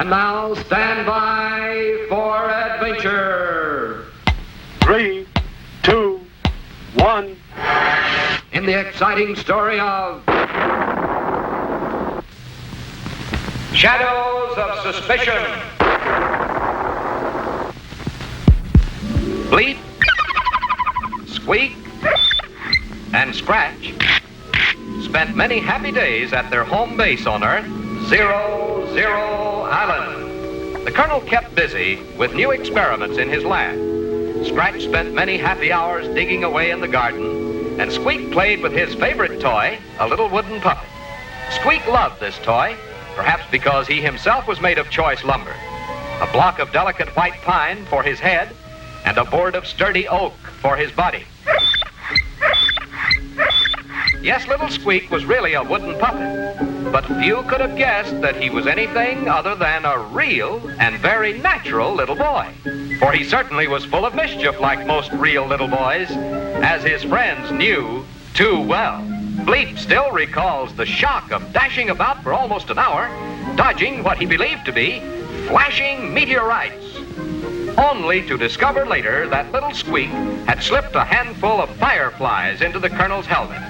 And now stand by for adventure. 3, 2, 1. In the exciting story of Shadows of Suspicion. Bleep, Squeak, and Scratch spent many happy days at their home base on Earth, 00 Island. The Colonel kept busy with new experiments in his lab. Scratch spent many happy hours digging away in the garden, and Squeak played with his favorite toy, a little wooden puppet. Squeak loved this toy, perhaps because he himself was made of choice lumber. A block of delicate white pine for his head, and a board of sturdy oak for his body. Yes, little Squeak was really a wooden puppet, but few could have guessed that he was anything other than a real and very natural little boy. For he certainly was full of mischief like most real little boys, as his friends knew too well. Bleep still recalls the shock of dashing about for almost an hour, dodging what he believed to be flashing meteorites, only to discover later that little Squeak had slipped a handful of fireflies into the Colonel's helmet,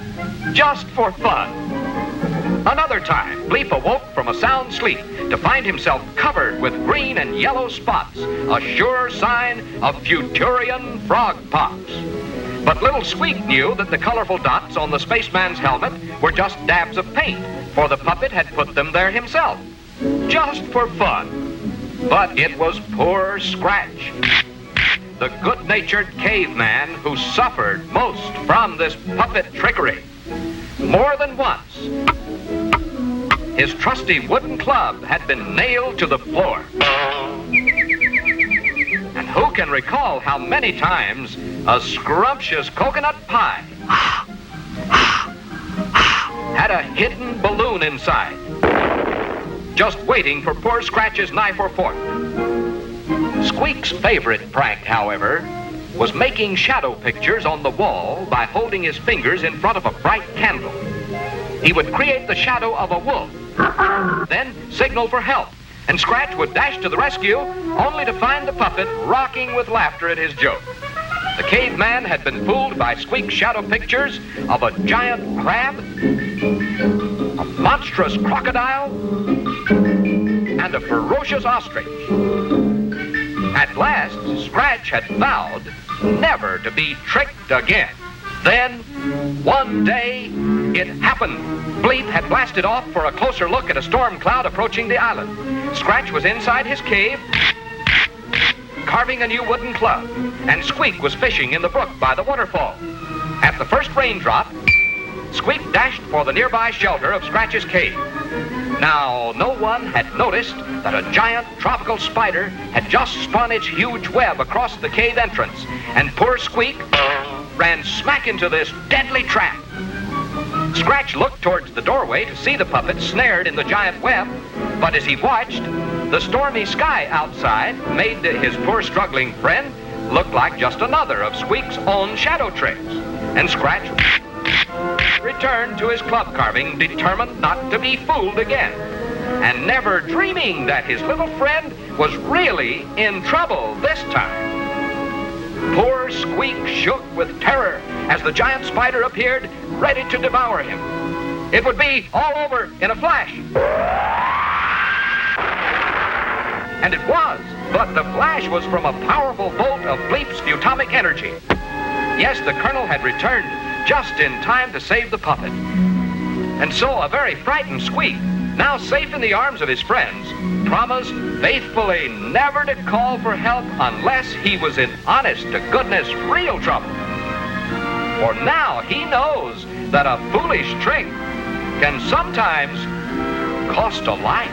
just for fun. Another time, Bleep awoke from a sound sleep to find himself covered with green and yellow spots, a sure sign of Futurian frog pox. But little Squeak knew that the colorful dots on the spaceman's helmet were just dabs of paint, for the puppet had put them there himself, just for fun. But it was poor Scratch, the good-natured caveman, who suffered most from this puppet trickery. More than once, his trusty wooden club had been nailed to the floor. And who can recall how many times a scrumptious coconut pie had a hidden balloon inside, just waiting for poor Scratch's knife or fork. Squeak's favorite prank, however, was making shadow pictures on the wall by holding his fingers in front of a bright candle. He would create the shadow of a wolf, then signal for help, and Scratch would dash to the rescue, only to find the puppet rocking with laughter at his joke. The caveman had been fooled by Squeak's shadow pictures of a giant crab, a monstrous crocodile, and a ferocious ostrich. At last, Scratch had vowed never to be tricked again. Then, one day, it happened. Bleep had blasted off for a closer look at a storm cloud approaching the island. Scratch was inside his cave, carving a new wooden club, and Squeak was fishing in the brook by the waterfall. At the first raindrop, Squeak dashed for the nearby shelter of Scratch's cave. Now, no one had noticed that a giant tropical spider had just spun its huge web across the cave entrance, and poor Squeak ran smack into this deadly trap. Scratch looked towards the doorway to see the puppet snared in the giant web, but as he watched, the stormy sky outside made his poor struggling friend look like just another of Squeak's own shadow tricks, and Scratch returned to his club carving, determined not to be fooled again, and never dreaming that his little friend was really in trouble this time. Poor Squeak shook with terror as the giant spider appeared, ready to devour him. It would be all over in a flash. And it was, but the flash was from a powerful bolt of Bleep's photomic energy. Yes, the Colonel had returned just in time to save the puppet. And so a very frightened Squeak, now safe in the arms of his friends, promised faithfully never to call for help unless he was in honest-to-goodness real trouble. For now he knows that a foolish trick can sometimes cost a life.